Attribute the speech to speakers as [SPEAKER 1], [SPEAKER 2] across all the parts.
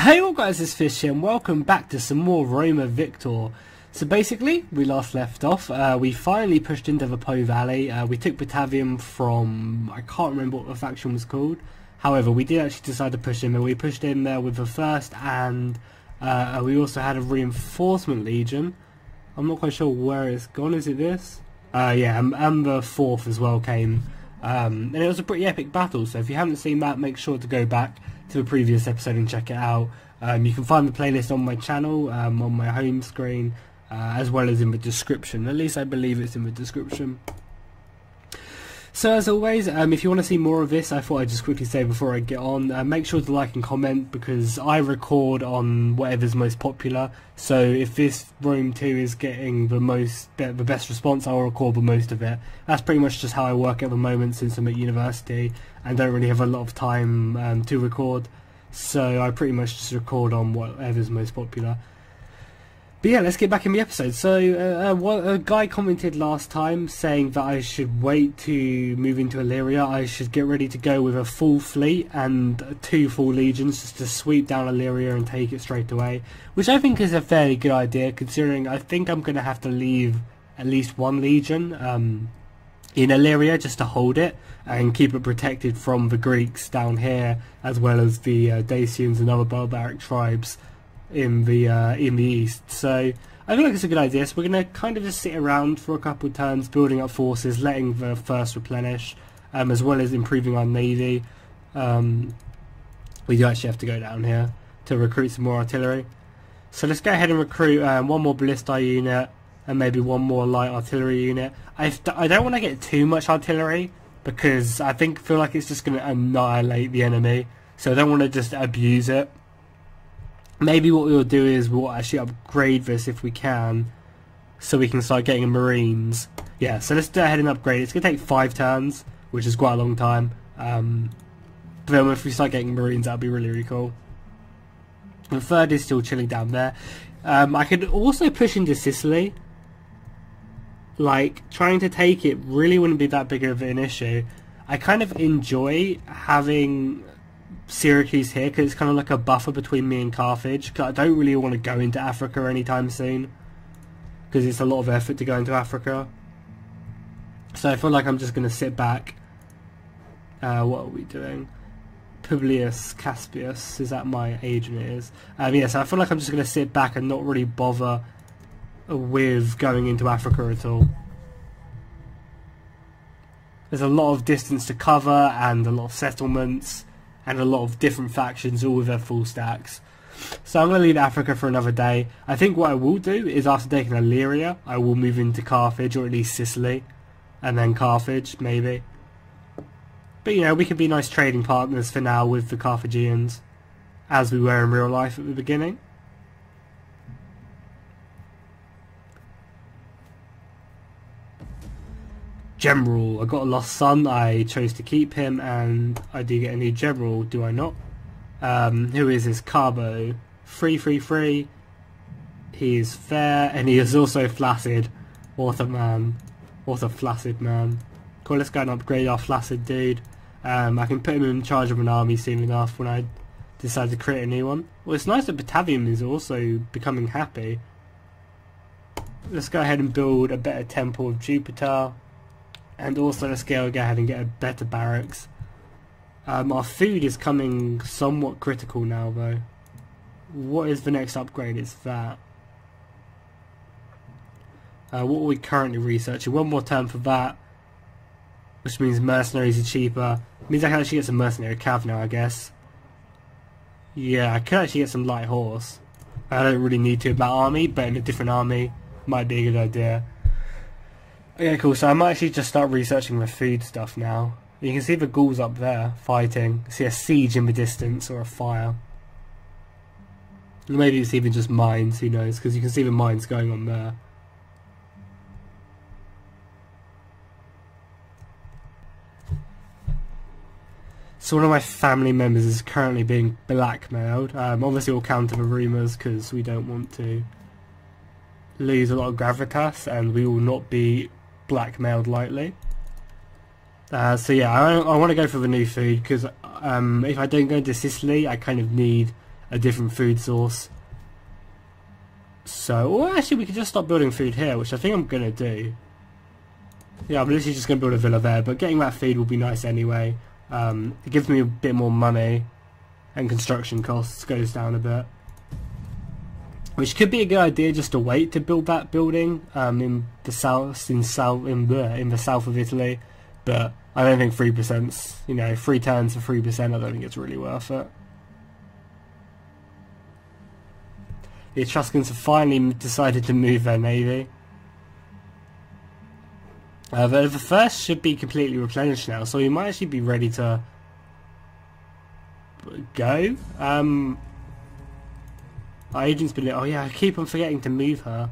[SPEAKER 1] Hey all guys, it's Fish here and welcome back to some more Roma Victor. So basically, we last left off, we finally pushed into the Po Valley. We took Batavium from, I can't remember what the faction was called. However, we did actually decide to push in there. We pushed in there with the first, and we also had a reinforcement legion. I'm not quite sure where it's gone. Is it this? Yeah, and the fourth as well came. And it was a pretty epic battle, so if you haven't seen that, make sure to go back to the previous episode and check it out. You can find the playlist on my channel, on my home screen, as well as in the description. At least I believe it's in the description. So as always, if you want to see more of this, I thought I'd just quickly say before I get on, make sure to like and comment, because I record on whatever's most popular. So if this Rome 2 is getting the best response, I'll record the most of it. That's pretty much just how I work at the moment, since I'm at university and don't really have a lot of time to record. So I pretty much just record on whatever's most popular. But yeah, let's get back in the episode. So a guy commented last time saying that I should wait to move into Illyria. I should get ready to go with a full fleet and 2 full legions just to sweep down Illyria and take it straight away, which I think is a fairly good idea, considering I think I'm going to have to leave at least 1 legion in Illyria just to hold it and keep it protected from the Greeks down here, as well as the Dacians and other barbaric tribes in the east. So I feel like it's a good idea. So we're going to kind of just sit around for a couple of turns, building up forces, letting the first replenish, as well as improving our navy. We do actually have to go down here to recruit some more artillery. So let's go ahead and recruit 1 more ballista unit and maybe 1 more light artillery unit. I don't want to get too much artillery, because I feel like it's just going to annihilate the enemy. So I don't want to just abuse it. Maybe what we'll do is we'll actually upgrade this if we can, so we can start getting marines. Yeah, so let's go ahead and upgrade. It's going to take 5 turns, which is quite a long time. But then if we start getting marines, that'll be really, really cool. The third is still chilling down there. I could also push into Sicily. Like, trying to take it really wouldn't be that big of an issue. I kind of enjoy having Syracuse here, because it's kind of like a buffer between me and Carthage, because I don't really want to go into Africa anytime soon, because it's a lot of effort to go into Africa. So I feel like I'm just going to sit back. What are we doing? Publius Caspius, is that my agent? It is. Yeah, so I feel like I'm just going to sit back and not really bother with going into Africa at all. There's a lot of distance to cover, and a lot of settlements, and a lot of different factions, all with their full stacks. So I'm going to leave Africa for another day. I think what I will do is, after taking Illyria, I will move into Carthage, or at least Sicily, and then Carthage, maybe. But you know, we could be nice trading partners for now with the Carthaginians, as we were in real life at the beginning. General, I got a lost son, I chose to keep him, and I do get a new general, do I not? Who is this? Carbo. Free. He is fair, and he is also flaccid. What a man. What a flaccid man. Cool, let's go and upgrade our flaccid dude. I can put him in charge of an army soon enough when I decide to create a new one. Well, it's nice that Batavium is also becoming happy. Let's go ahead and build a better temple of Jupiter. And also let's go ahead and get a better barracks. Our food is coming somewhat critical now though. What is the next upgrade? It's that. What are we currently researching? 1 more turn for that. Which means mercenaries are cheaper. It means I can actually get some mercenary cav now, I guess. Yeah, I could actually get some light horse. I don't really need to in that army, but in a different army might be a good idea. Okay, cool, so I might actually just start researching the food stuff now. You can see the ghouls up there, fighting. You see a siege in the distance, or a fire. Maybe it's even just mines, who knows, because you can see the mines going on there. So one of my family members is currently being blackmailed. Obviously we'll counter the rumours, because we don't want to lose a lot of gravitas, and we will not be blackmailed lightly. So yeah, I want to go for the new food, because if I don't go into Sicily, I kind of need a different food source. So, or actually we could just stop building food here, which I think I'm going to do. Yeah, I'm literally just going to build a villa there, but getting that feed will be nice anyway. It gives me a bit more money, and construction costs goes down a bit. Which could be a good idea just to wait to build that building in the south of Italy, but I don't think 3%'s, you know, 3 turns for 3%, I don't think it's really worth it. The Etruscans have finally decided to move their navy. The first should be completely replenished now, so we might actually be ready to go. Our agent's been... Oh yeah, I keep on forgetting to move her.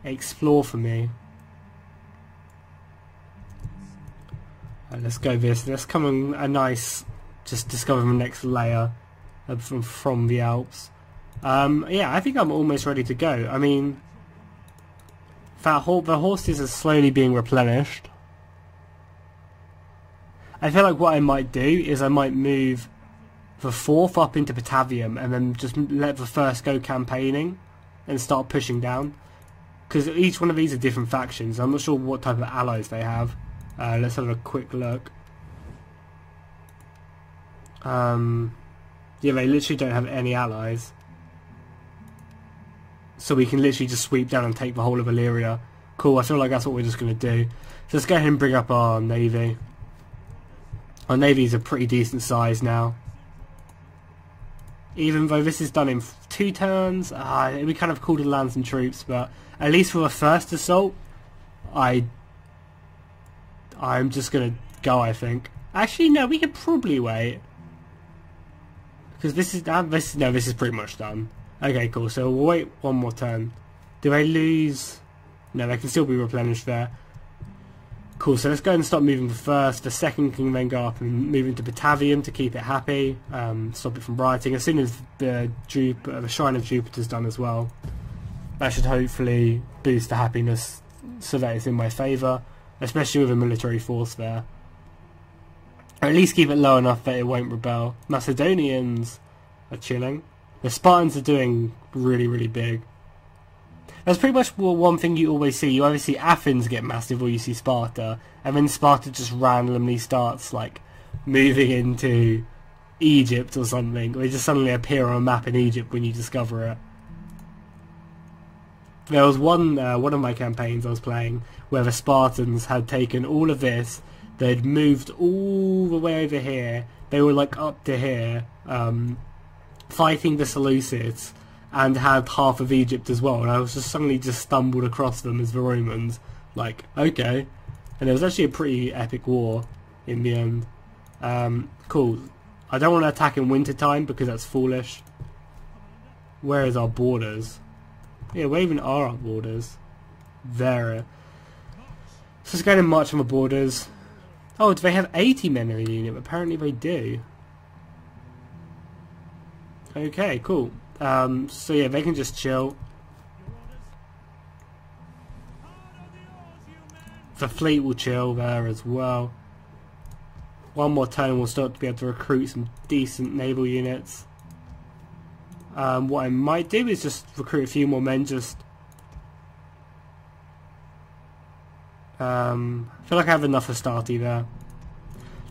[SPEAKER 1] Explore for me. Let's go this. Let's come on a nice... Just discover the next layer from the Alps. Yeah, I think I'm almost ready to go. I mean... the horses are slowly being replenished. I feel like what I might do is I might move the 4th up into Batavium and then just let the 1st go campaigning and start pushing down. Because each one of these are different factions. I'm not sure what type of allies they have. Let's have a quick look. Yeah, they literally don't have any allies. So we can literally just sweep down and take the whole of Illyria. Cool, I feel like that's what we're just going to do. So let's go ahead and bring up our navy. Our navy's a pretty decent size now. Even though this is done in 2 turns, it'd be kind of cool to land some troops, but at least for the first assault, I'm just going to go, I think. Actually, no, we could probably wait. Because this is pretty much done. Okay, cool, so we'll wait one more turn. Do they lose? No, they can still be replenished there. Cool, so let's go and stop moving the 1st. The 2nd can then go up and move into Batavium to keep it happy, stop it from rioting. As soon as the Shrine of Jupiter's done as well, that should hopefully boost the happiness so that it's in my favour, especially with a military force there. Or at least keep it low enough that it won't rebel. Macedonians are chilling. The Spartans are doing really, really big. That's pretty much one thing you always see. You either see Athens get massive or you see Sparta. And then Sparta just randomly starts like moving into Egypt or something. They just suddenly appear on a map in Egypt when you discover it. There was one of my campaigns I was playing where the Spartans had taken all of this. They'd moved all the way over here. They were like up to here, fighting the Seleucids. And had half of Egypt as well, and I was just suddenly stumbled across them as the Romans. Like, okay. And it was actually a pretty epic war in the end. Cool. I don't want to attack in winter time because that's foolish. Where is our borders? Yeah, where even are our borders? There. So let's go ahead and march on the borders. Oh, do they have 80 men in a unit? Apparently they do. Okay, cool. So yeah, they can just chill. The fleet will chill there as well. One more turn we'll start to be able to recruit some decent naval units. What I might do is just recruit a few more men, just I feel like I have enough Astarte there.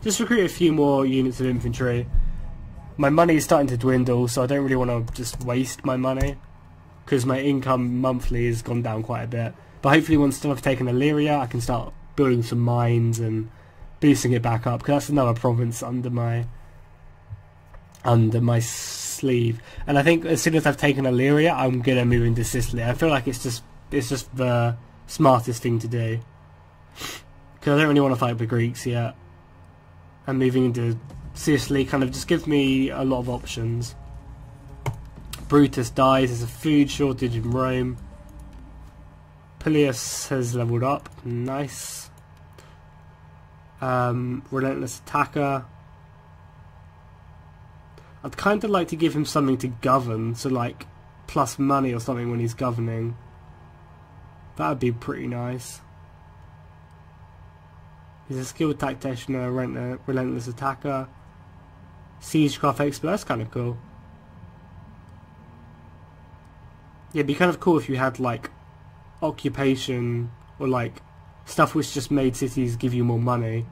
[SPEAKER 1] Just recruit a few more units of infantry. My money is starting to dwindle, so I don't really want to just waste my money, because my income monthly has gone down quite a bit. But hopefully once I've taken Illyria, I can start building some mines and boosting it back up, because that's another province under my sleeve. And I think as soon as I've taken Illyria, I'm going to move into Sicily. I feel like it's just the smartest thing to do, because I don't really want to fight the Greeks yet. And moving into Sicily kind of just gives me a lot of options. Brutus dies, there's a food shortage in Rome. Peleus has leveled up, nice. Relentless attacker. I'd kind of like to give him something to govern, so like plus money or something when he's governing. That would be pretty nice. He's a skilled tactician, a relentless attacker. Siegecraft expert, that's kind of cool. Yeah, it'd be kind of cool if you had like occupation or like stuff which just made cities give you more money.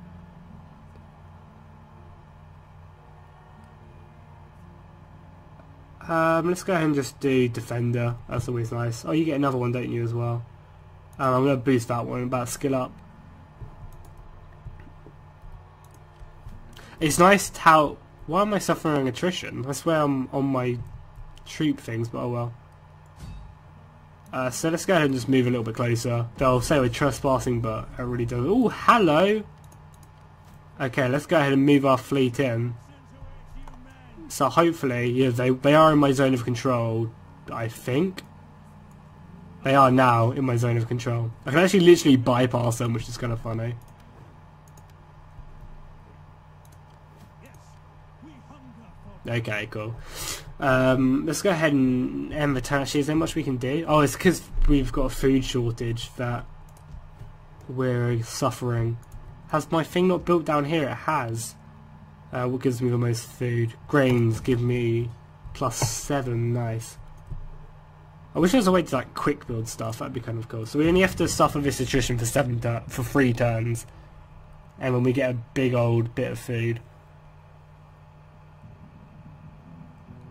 [SPEAKER 1] Let's go ahead and just do defender. That's always nice. Oh, you get another one, don't you, as well? I'm going to boost that one, about skill up. It's nice how... Why am I suffering attrition? I swear I'm on my troop things, but oh well. So let's go ahead and just move a little bit closer. They'll say we're trespassing, but it really doesn't. Oh, hello! Okay, let's go ahead and move our fleet in. So hopefully, yeah, they are in my zone of control, I think. They are now in my zone of control. I can actually literally bypass them, which is kind of funny. Okay, cool. Let's go ahead and end the turn. Actually, is there much we can do? Oh, it's because we've got a food shortage that we're suffering. Has my thing not built down here? It has. What gives me the most food? Grains give me +7. Nice. I wish there was a way to like quick build stuff. That'd be kind of cool. So we only have to suffer this attrition for 3 turns, and when we get a big old bit of food.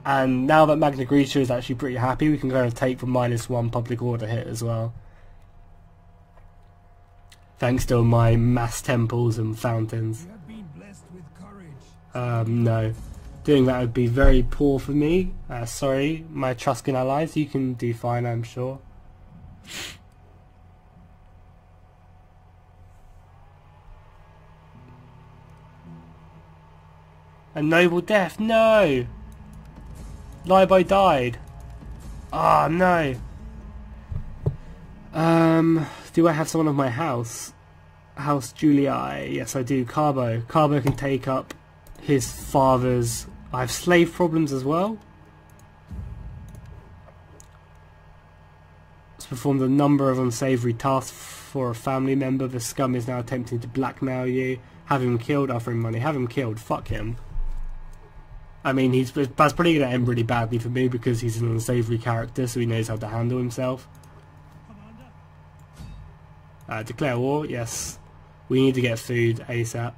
[SPEAKER 1] And now that Magna Graecia is actually pretty happy, we can kind of take the -1 public order hit as well. Thanks to my mass temples and fountains. No. Doing that would be very poor for me. Sorry, my Etruscan allies. You can do fine, I'm sure. A noble death? No! Libo died. Ah, no. Do I have someone of my house? House Julii. Yes, I do. Carbo. Carbo can take up his father's... I have slave problems as well. It's performed a number of unsavoury tasks for a family member. The scum is now attempting to blackmail you. Have him killed, offer him money. Have him killed. Fuck him. I mean, that's probably going to end really badly for me because he's an unsavoury character, so he knows how to handle himself. Declare war, yes. We need to get food ASAP.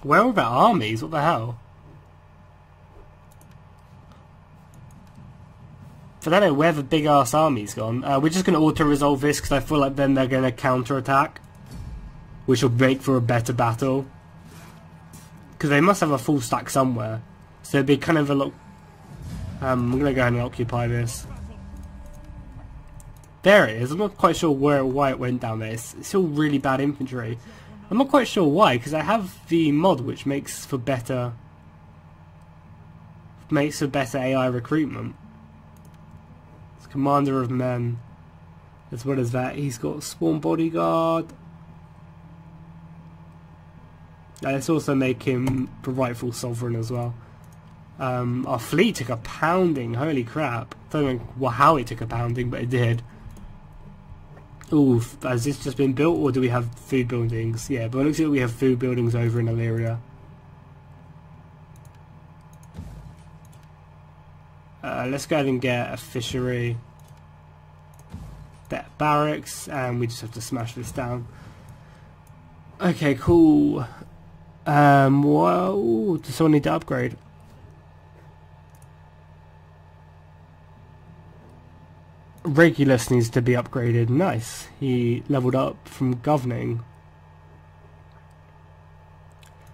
[SPEAKER 1] Where are their armies? What the hell? I don't know where the big ass army's gone. We're just going to auto-resolve this because I feel like then they're going to counter-attack, which will make for a better battle. Because they must have a full stack somewhere. So it'd be kind of a lot... I'm going to go ahead and occupy this. There it is. I'm not quite sure why it went down there. It's still really bad infantry. I'm not quite sure why, because I have the mod which makes for better AI recruitment. It's commander of men. As well as that, he's got spawn bodyguard. Let's also make him the rightful sovereign as well. Our fleet took a pounding, holy crap. I don't know how it took a pounding, but it did. Ooh, has this just been built, or do we have food buildings? Yeah, but it looks like we have food buildings over in Illyria. Let's go ahead and get a fishery. That barracks, and we just have to smash this down. Okay, cool. Well, does someone need to upgrade? Regulus needs to be upgraded. Nice. He leveled up from governing.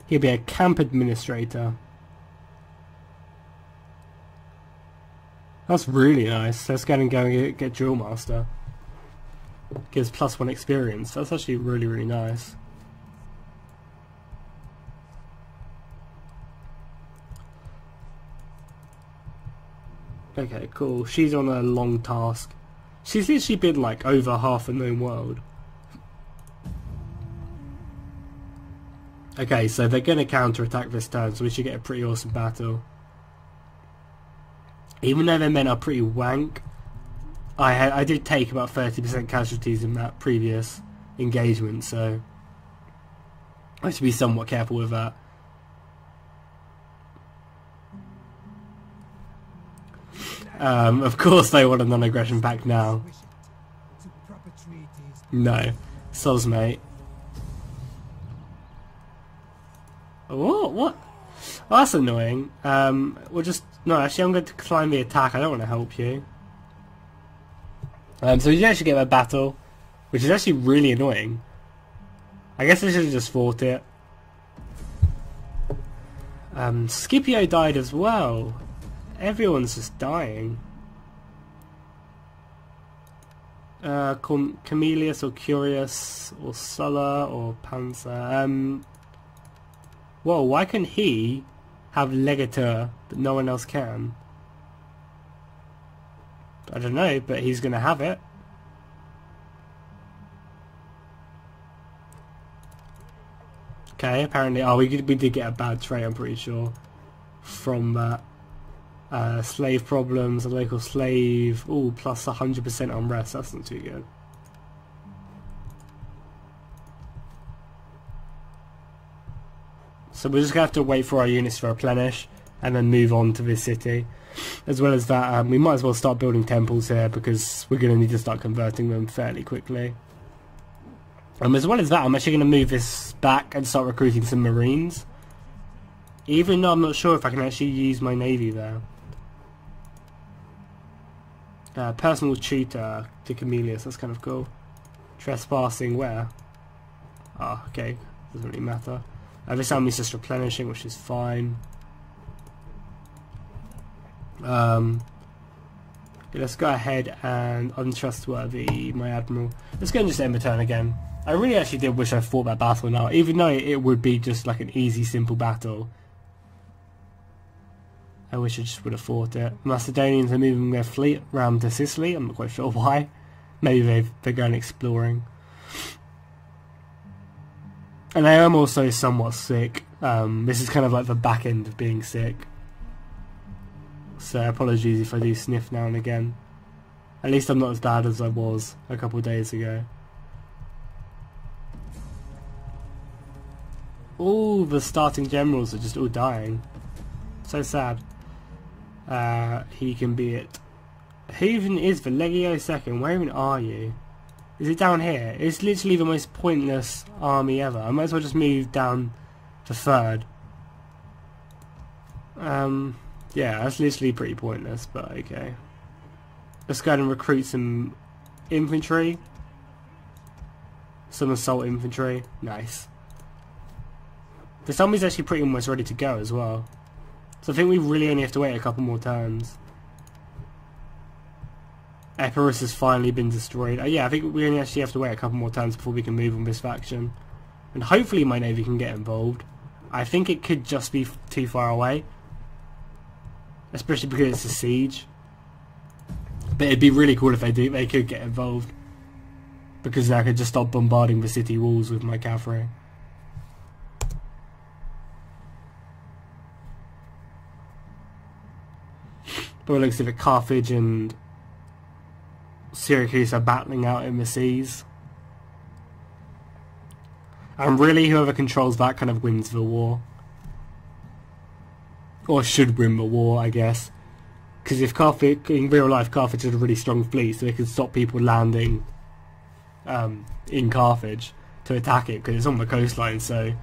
[SPEAKER 1] He'll be a camp administrator. That's really nice. Let's go and get Drill Master. Gives +1 experience. That's actually really, really nice. Okay, cool. She's on a long task. She's literally been like over half a known world. Okay, so they're going to counter-attack this turn, so we should get a pretty awesome battle. Even though their men are pretty wank, I did take about 30% casualties in that previous engagement, so I have to be somewhat careful with that. Of course they want a non-aggression pact now. No. Soz, mate. What? Oh, that's annoying. We'll just... No, actually I'm going to decline the attack. I don't want to help you. So we actually get a battle, which is actually really annoying. I guess I should have just fought it. Scipio died as well. Everyone's just dying. Camillus or Curious or Sulla or Panzer. Whoa, why can he have Legator but no one else can? I don't know, but he's gonna have it. Okay, apparently, oh, we did get a bad trait, I'm pretty sure, from that. Slave problems, a local slave, ooh, plus 100% unrest, that's not too good. So we're just going to have to wait for our units to replenish and then move on to this city. As well as that, we might as well start building temples here because we're going to need to start converting them fairly quickly. As well as that, I'm actually going to move this back and start recruiting some marines. Even though I'm not sure if I can actually use my navy there. Personal tutor to Camillus, that's kind of cool. Trespassing where? Ah, okay, doesn't really matter. This army's just replenishing, which is fine. Okay, let's go ahead and untrustworthy, my admiral. Let's go and just end the turn again. I really actually did wish I fought that battle now, even though it would be just like an easy, simple battle. I wish I just would have fought it. Macedonians are moving their fleet around to Sicily. I'm not quite sure why. Maybe they're going exploring. And I am also somewhat sick. This is kind of like the back end of being sick. So apologies if I do sniff now and again. At least I'm not as bad as I was a couple of days ago. All the starting generals are just all dying. So sad. He can be it. Who even is the Legio second? Where even are you? Is it down here? It's literally the most pointless army ever. I might as well just move down to third. Yeah, that's literally pretty pointless, but okay. Let's go ahead and recruit some infantry. Some assault infantry. Nice. This army's actually pretty much ready to go as well. So I think we really only have to wait a couple more turns. Epirus has finally been destroyed. Yeah, I think we only actually have to wait a couple more turns before we can move on this faction. And hopefully my navy can get involved. I think it could just be too far away. Especially because it's a siege. But it'd be really cool if they could get involved. Because then I could just stop bombarding the city walls with my cavalry. But it looks like Carthage and Syracuse are battling out in the seas. And really whoever controls that kind of wins the war. Or should win the war, I guess. Because if Carthage, in real life, Carthage has a really strong fleet, so it can stop people landing in Carthage to attack it, because it's on the coastline, so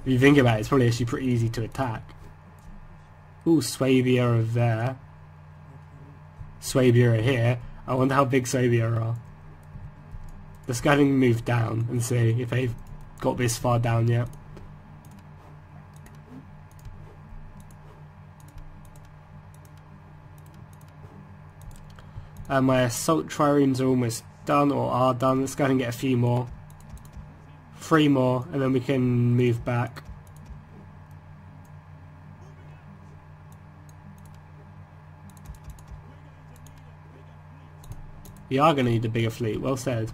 [SPEAKER 1] if you think about it, it's probably actually pretty easy to attack. Ooh, Swabia are there. Swabia are here. I wonder how big Swabia are. Let's go ahead and move down and see if they've got this far down yet. My assault triremes are almost done, or are done. Let's go ahead and get a few more. 3 more, and then we can move back. We are going to need a bigger fleet, well said.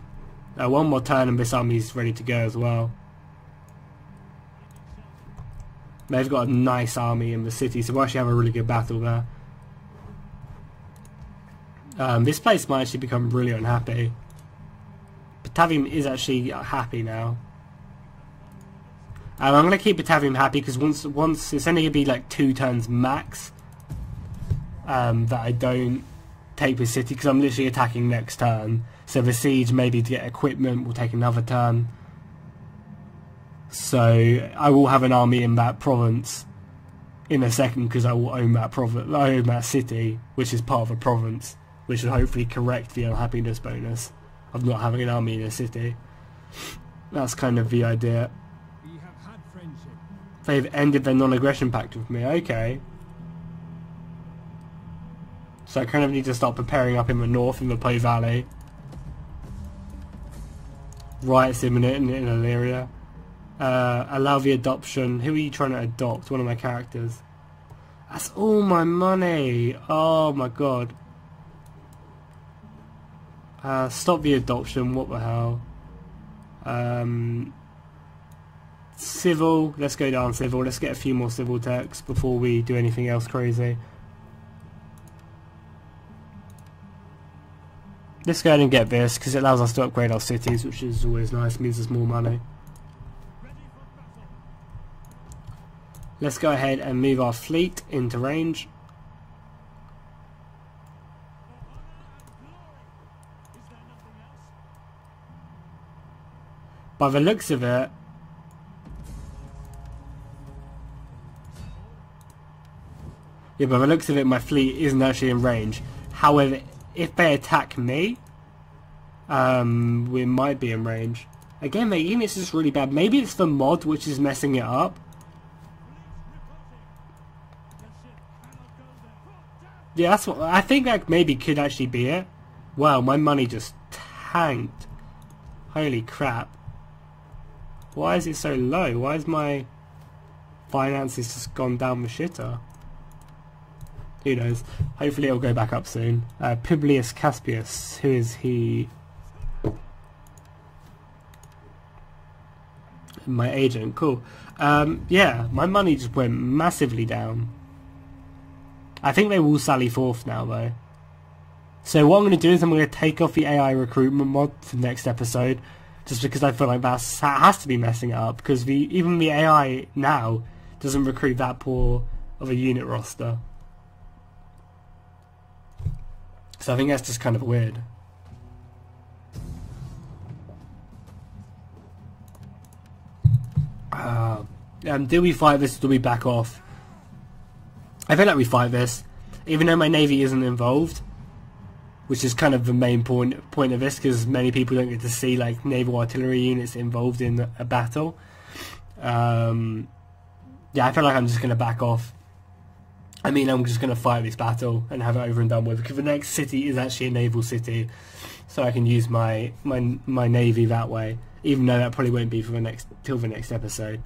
[SPEAKER 1] One more turn and this army's ready to go as well. They've got a nice army in the city, so we'll actually have a really good battle there. This place might actually become really unhappy. Batavium is actually happy now. I'm going to keep Batavium happy because once it's only going to be like 2 turns max that I don't take this city, because I'm literally attacking next turn. So the siege, maybe to get equipment, will take another turn. So I will have an army in that province in a second, because I will own that I own that city, which is part of a province, which will hopefully correct the unhappiness bonus of not having an army in a city. That's kind of the idea. They've ended their non-aggression pact with me. Okay. So I kind of need to start preparing up in the north, in the Po Valley. Riots imminent in Illyria. Allow the adoption. Who are you trying to adopt? One of my characters. That's all my money. Oh my god. Stop the adoption. What the hell? Civil. Let's go down civil. Let's get a few more civil techs before we do anything else crazy. Let's go ahead and get this, because it allows us to upgrade our cities, which is always nice, means there's more money. Let's go ahead and move our fleet into range. By the looks of it, my fleet isn't actually in range. However, if they attack me, we might be in range. Again, their units is really bad. Maybe it's the mod which is messing it up. Yeah, that's what I think. That maybe could actually be it. Wow, my money just tanked. Holy crap! Why is it so low? Why is my finances just gone down the shitter? Who knows? Hopefully it'll go back up soon. Publius Caspius, who is he? My agent, cool. Yeah, my money just went massively down. I think they will sally forth now though. So what I'm going to do is I'm going to take off the AI recruitment mod for the next episode, just because I feel like that has to be messing it up, because even the AI now doesn't recruit that poor of a unit roster. So I think that's just kind of weird. Do we fight this or do we back off? I feel like we fight this, even though my navy isn't involved, which is kind of the main point of this, because many people don't get to see like naval artillery units involved in a battle. Yeah, I feel like I'm just going to back off. I mean, I'm just going to fight this battle and have it over and done with, because the next city is actually a naval city, so I can use my navy that way, even though that probably won't be for till the next episode.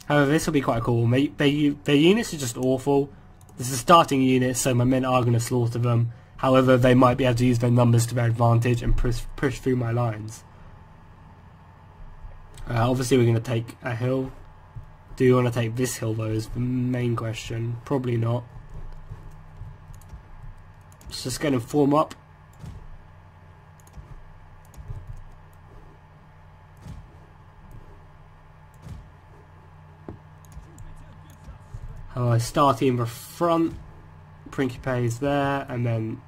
[SPEAKER 1] However, this will be quite cool. Their units are just awful. This is a starting unit, so my men are going to slaughter them. However, they might be able to use their numbers to their advantage and push through my lines. Obviously, we're going to take a hill. Do you want to take this hill though is the main question. Probably not. Let's just get him form up. Starting in the front, Principe is there, and then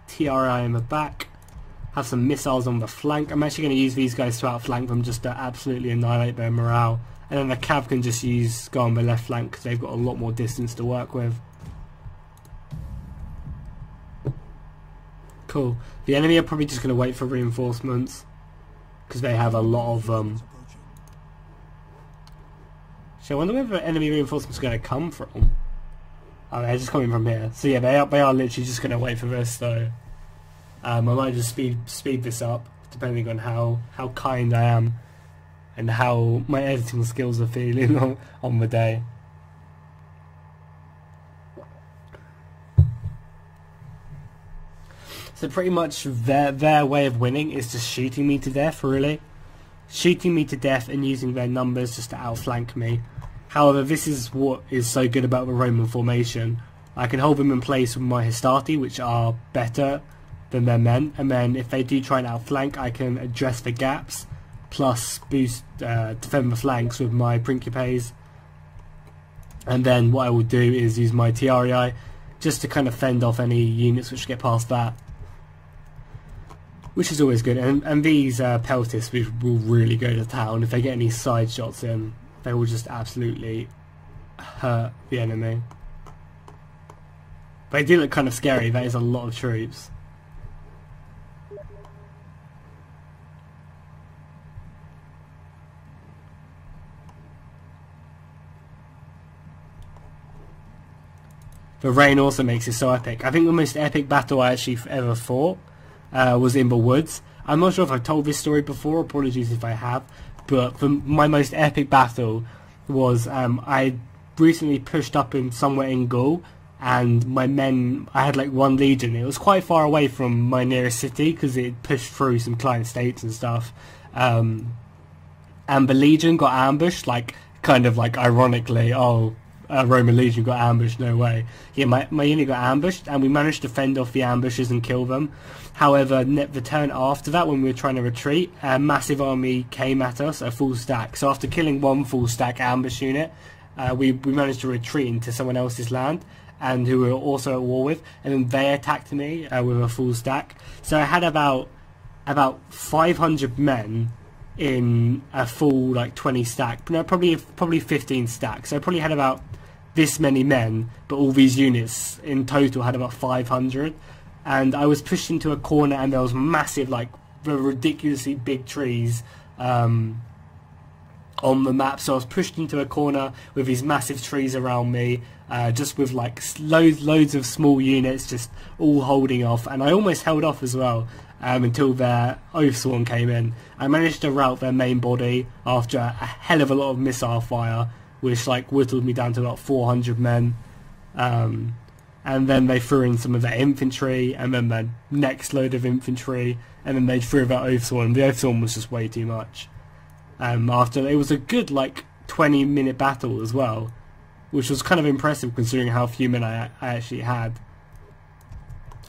[SPEAKER 1] TRI in the back. Have some missiles on the flank. I'm actually going to use these guys to outflank them just to absolutely annihilate their morale. And then the cav can just go on the left flank because they've got a lot more distance to work with. Cool. The enemy are probably just going to wait for reinforcements because they have a lot of them. So I wonder where the enemy reinforcements are going to come from. Oh, they're just coming from here. So yeah, they are literally just going to wait for this though. I might just speed this up depending on how kind I am and how my editing skills are feeling on the day. So pretty much their way of winning is just shooting me to death, really. Shooting me to death and using their numbers just to outflank me. However, this is what is so good about the Roman formation. I can hold them in place with my Hastati, which are better than their men, and then if they do try and outflank, I can address the gaps plus boost defend the flanks with my Principes. And then what I will do is use my TREI just to kind of fend off any units which get past that, which is always good. And these Peltists will really go to town. If they get any side shots in, they will just absolutely hurt the enemy. They do look kind of scary. That is a lot of troops. The rain also makes it so epic. I think the most epic battle I actually ever fought was in the woods. I'm not sure if I've told this story before, apologies if I have, but my most epic battle was I recently pushed up in somewhere in Gaul, and my men, I had like one legion. It was quite far away from my nearest city because it pushed through some client states and stuff, and the legion got ambushed, like kind of like ironically, Roman legion got ambushed, no way. Yeah, my unit got ambushed, and we managed to fend off the ambushes and kill them. However, the turn after that, when we were trying to retreat, a massive army came at us, a full stack. So after killing one full stack ambush unit, we managed to retreat into someone else's land, and who we were also at war with, and then they attacked me with a full stack. So I had about 500 men in a full like 20 stack, no, probably 15 stacks. So I probably had about this many men, but all these units in total had about 500. And I was pushed into a corner, and there was massive, like ridiculously big trees on the map. So I was pushed into a corner with these massive trees around me, just with like loads of small units just all holding off, and I almost held off as well. Until their Oathsworn came in. I managed to rout their main body after a hell of a lot of missile fire, which like whittled me down to about 400 men. And then they threw in some of their infantry, and then their next load of infantry, and then they threw their Oathsworn. The Oathsworn was just way too much. After it was a good like 20-minute battle as well, which was kind of impressive considering how few men I actually had.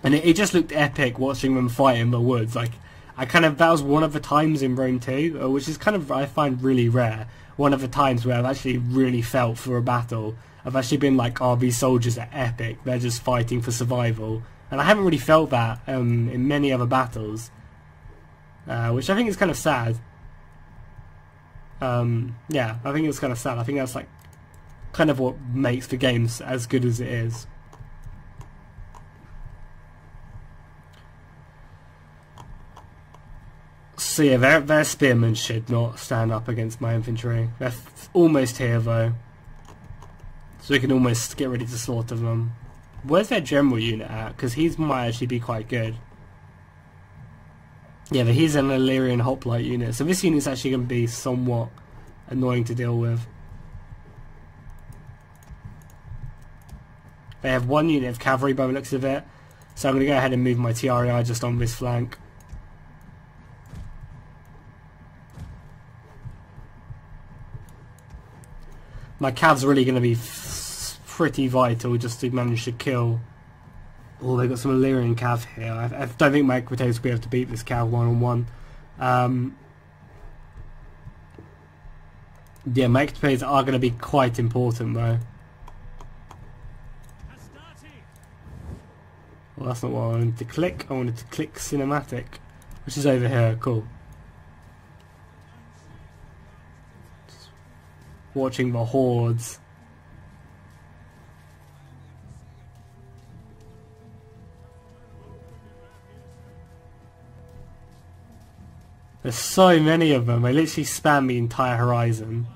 [SPEAKER 1] And it just looked epic watching them fight in the woods. Like, that was one of the times in Rome 2, which is kind of, I find really rare. One of the times where I've actually really felt for a battle. I've actually been like, oh, these soldiers are epic. They're just fighting for survival. And I haven't really felt that in many other battles. Which I think is kind of sad. Yeah, I think it's kind of sad. I think that's like kind of what makes the games as good as it is. So yeah, their spearmen should not stand up against my infantry. They're almost here though, so we can almost get ready to slaughter them. Where's their general unit at? Because he might actually be quite good. Yeah, but he's an Illyrian hoplite unit, so this unit's actually going to be somewhat annoying to deal with. They have one unit of cavalry by the looks of it, so I'm going to go ahead and move my TREI just on this flank. My cav's really going to be pretty vital just to manage to kill. Oh, they've got some Illyrian cav here. I don't think my Equites will be able to beat this cav one-on-one. Yeah, my Equites are going to be quite important though. Well, that's not what I wanted to click. I wanted to click cinematic, which is over here. Cool. Watching the hordes. There's so many of them. They literally span the entire horizon.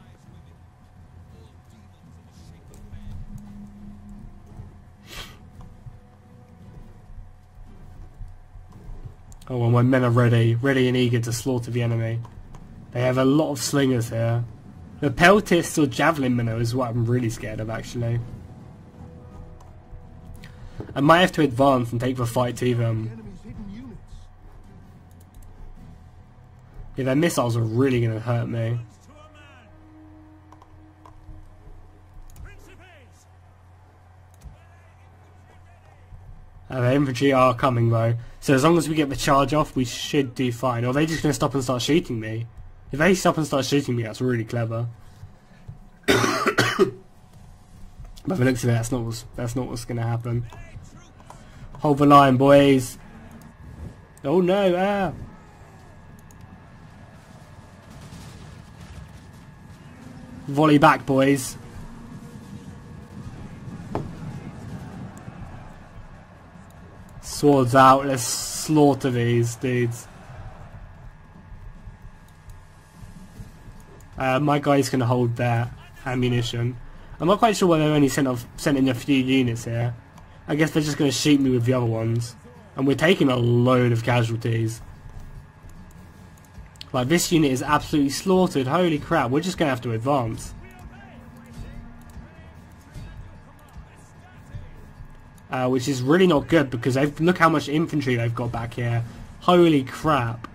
[SPEAKER 1] Oh, well, my men are ready and eager to slaughter the enemy. They have a lot of slingers here. The Peltists or Javelin minnow is what I'm really scared of, actually. I might have to advance and take the fight to them. Yeah, their missiles are really going to hurt me. The infantry are coming though, so as long as we get the charge off, we should do fine. Or are they just going to stop and start shooting me? If they stop and start shooting me, that's really clever. But if it looks of it, that's not what's going to happen. Hold the line, boys. Oh no! Ah. Volley back, boys. Swords out. Let's slaughter these dudes. My guy's going to hold their ammunition. I'm not quite sure why they've only sent in a few units here. I guess they're just going to shoot me with the other ones. And we're taking a load of casualties. Like, this unit is absolutely slaughtered. Holy crap, we're just going to have to advance. Which is really not good because look how much infantry they've got back here. Holy crap.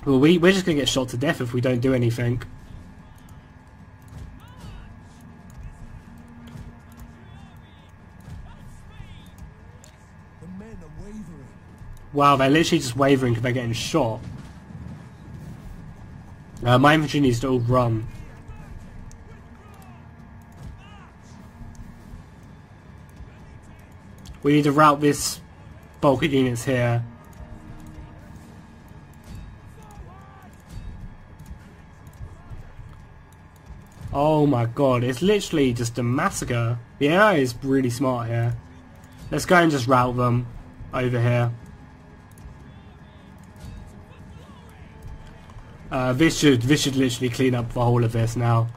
[SPEAKER 1] Well, we're just going to get shot to death if we don't do anything. Wow, they're literally just wavering because they're getting shot. My infantry needs to all run. We need to rout this bulk of units here. Oh my god, it's literally just a massacre. The AI is really smart here. Let's go and just rout them over here. This should literally clean up the whole of this now.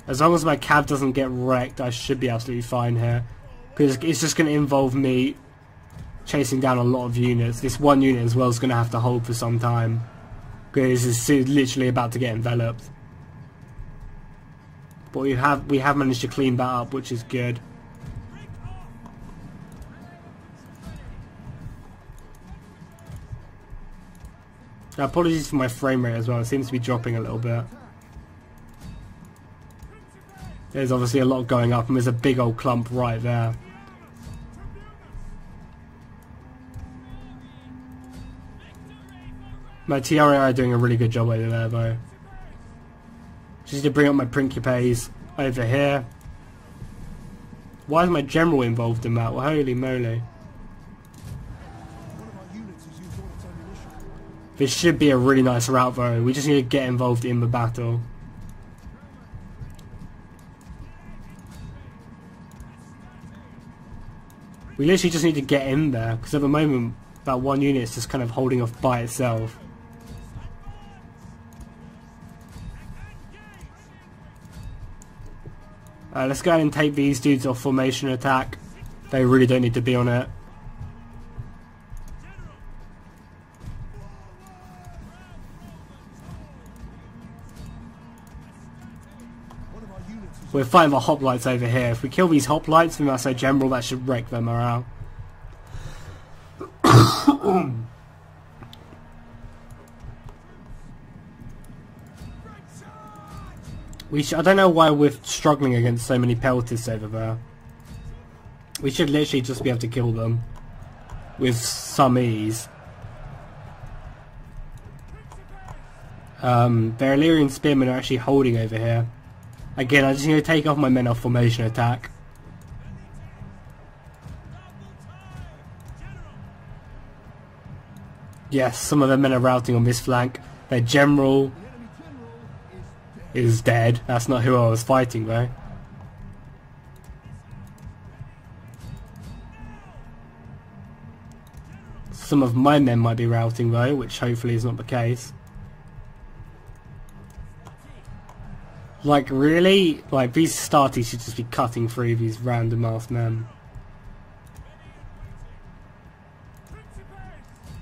[SPEAKER 1] As long as my cav doesn't get wrecked, I should be absolutely fine here. Because it's just going to involve me chasing down a lot of units. This one unit as well is going to have to hold for some time. Because it's literally about to get enveloped. But we have managed to clean that up, which is good. Apologies for my frame rate as well, it seems to be dropping a little bit. There's obviously a lot going up and there's a big old clump right there. My TRA are doing a really good job over there though. Just need to bring up my Principes over here. Why is my general involved in that? Well, holy moly. This should be a really nice route though. We just need to get involved in the battle. We literally just need to get in there because at the moment that one unit is just kind of holding off by itself. Let's go ahead and take these dudes off formation attack. They really don't need to be on it. We're fighting the hoplites over here. If we kill these hoplites from our general, that should wreck their morale. I don't know why we're struggling against so many peltists over there. We should literally just be able to kill them with some ease. Their Illyrian spearmen are actually holding over here. Again, I just need to take off my men off formation attack. Yes, some of their men are routing on this flank. Their general is dead. That's not who I was fighting though. Some of my men might be routing though, which hopefully is not the case. Like really? Like these starties should just be cutting through these random ass men.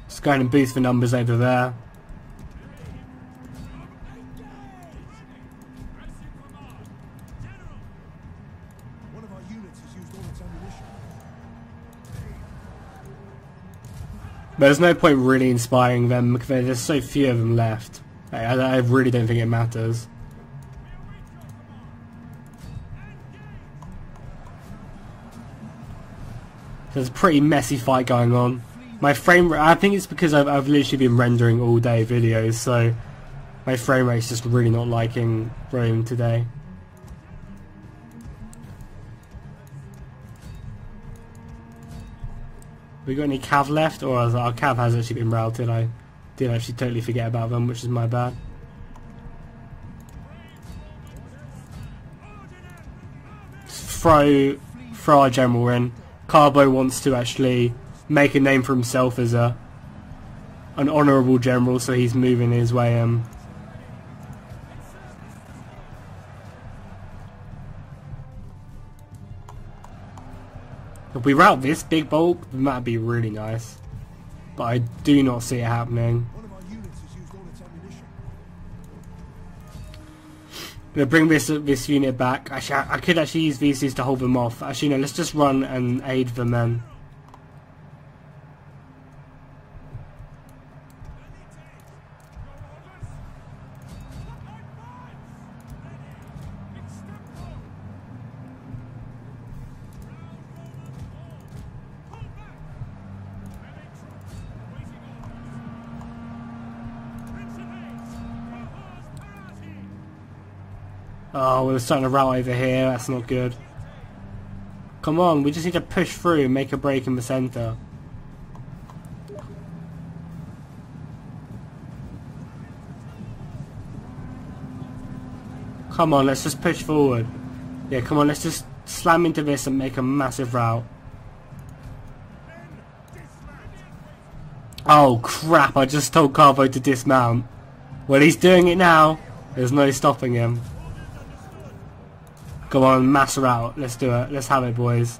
[SPEAKER 1] Just going and boost the numbers over there. There's no point really inspiring them because there's so few of them left. I really don't think it matters. There's a pretty messy fight going on. My frame rate, I think it's because I've literally been rendering all day videos, so my frame rate's just really not liking Rome today. We got any cav left, or our cav has actually been routed? I did actually totally forget about them, which is my bad. Throw our general in. Carbo wants to actually make a name for himself as an honourable general, so he's moving his way in. If we route this big bulk, then that'd be really nice. But I do not see it happening. I'm gonna bring this unit back. Actually, I could actually use VCs to hold them off. Actually, no, let's just run and aid them then. Oh, we're starting to route over here. That's not good. Come on, we just need to push through and make a break in the centre. Come on, let's just push forward. Yeah, come on, let's just slam into this and make a massive rout. Oh crap, I just told Carbo to dismount. Well, he's doing it now. There's no stopping him. Come on, mass rout. Let's do it. Let's have it, boys.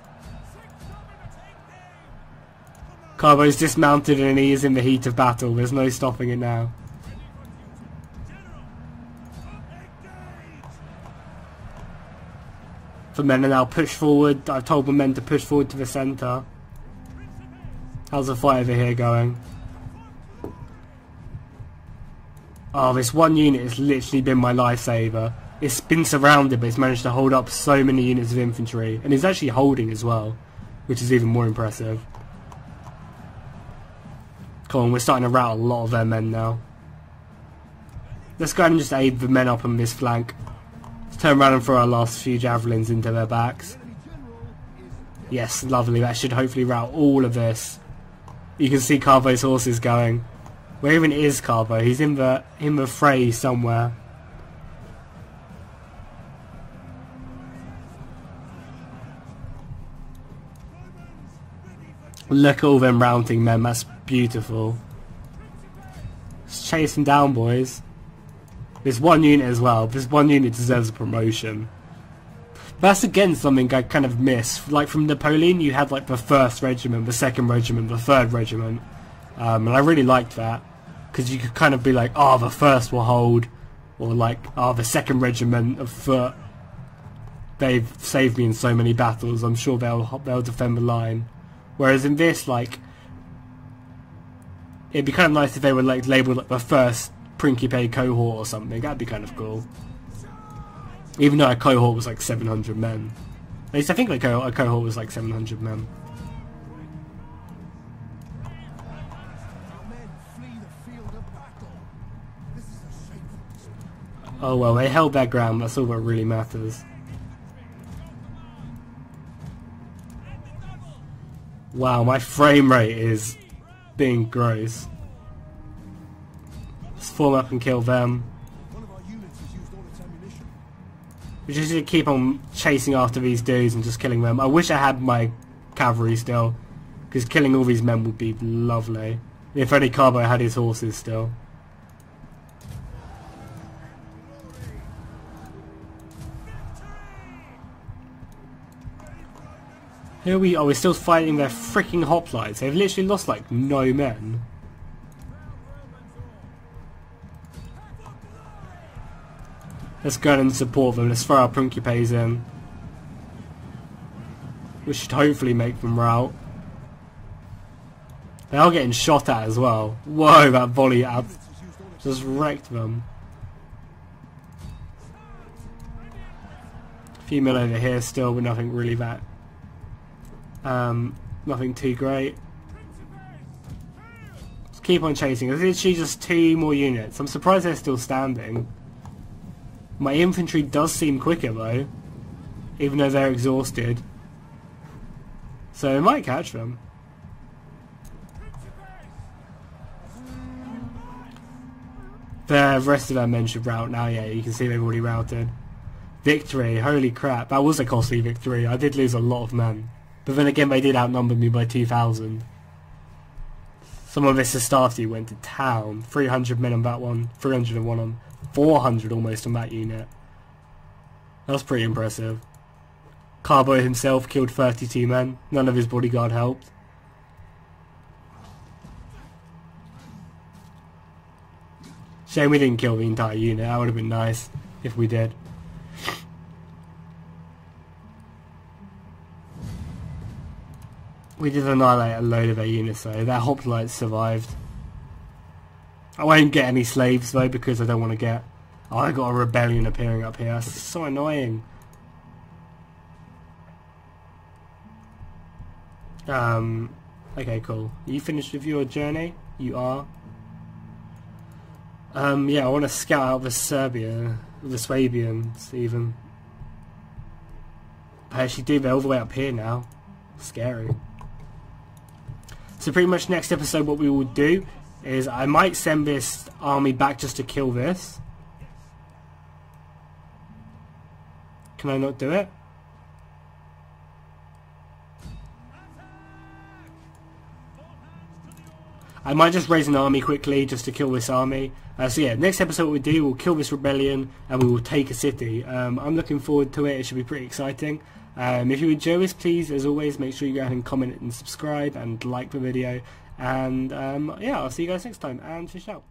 [SPEAKER 1] Carbo's dismounted and he is in the heat of battle. There's no stopping it now. The men are now pushed forward. I've told the men to push forward to the centre. How's the fight over here going? Oh, this one unit has literally been my lifesaver. It's been surrounded, but it's managed to hold up so many units of infantry. And it's actually holding as well, which is even more impressive. Come on, we're starting to rout a lot of their men now. Let's go ahead and just aid the men up on this flank. Let's turn around and throw our last few javelins into their backs. Yes, lovely. That should hopefully rout all of this. You can see Carbo's horses going. Where even is Carbo? He's in the fray somewhere. Look at all them routing men, that's beautiful. Let's chase them down, boys. This one unit as well. This one unit deserves a promotion. That's again something I kind of miss. Like from Napoleon, you had like the 1st regiment, the 2nd regiment, the 3rd regiment. And I really liked that. Because you could kind of be like, oh, the 1st will hold. Or like, oh, the 2nd regiment of foot. They've saved me in so many battles. I'm sure they'll defend the line. Whereas in this, like, it'd be kind of nice if they were like labelled like the 1st Principe cohort or something. That'd be kind of cool. Even though a cohort was like 700 men. At least I think like a cohort was like 700 men. Oh well, they held their ground. That's all that really matters. Wow, my frame rate is being gross. Let's form up and kill them. We just need to keep on chasing after these dudes and just killing them. I wish I had my cavalry still, because killing all these men would be lovely. If only Carbo had his horses still. Here we are, we're still fighting their freaking hoplites. They've literally lost like no men. Let's go and support them. Let's throw our Principes in. We should hopefully make them rout. They are getting shot at as well. Whoa, that volley just wrecked them. A few men over here still, but nothing really that. Nothing too great. Keep on chasing. There's literally just 2 more units. I'm surprised they're still standing. My infantry does seem quicker though, even though they're exhausted. So I might catch them. The rest of our men should rout now. Yeah, you can see they've already routed. Victory, holy crap, that was a costly victory. I did lose a lot of men. But then again, they did outnumber me by 2,000. Some of this Astarte went to town. 300 men on that one, 301 on 400 almost on that unit. That was pretty impressive. Carbo himself killed 32 men. None of his bodyguard helped. Shame we didn't kill the entire unit. That would have been nice if we did. We did annihilate a load of their units though. Their hoplites survived. I won't get any slaves though because I don't want to get... Oh, I got a rebellion appearing up here. That's so annoying. Okay, cool. Are you finished with your journey? You are. Yeah, I want to scout out the Swabians even. I actually do, they're all the way up here now. Scary. So pretty much next episode what we will do is I might send this army back just to kill this. Can I not do it? I might just raise an army quickly just to kill this army. So yeah, next episode what we do, we'll kill this rebellion and we will take a city. I'm looking forward to it. It should be pretty exciting. If you enjoy this, please, as always, make sure you go ahead and comment and subscribe and like the video. And yeah, I'll see you guys next time, and fish out.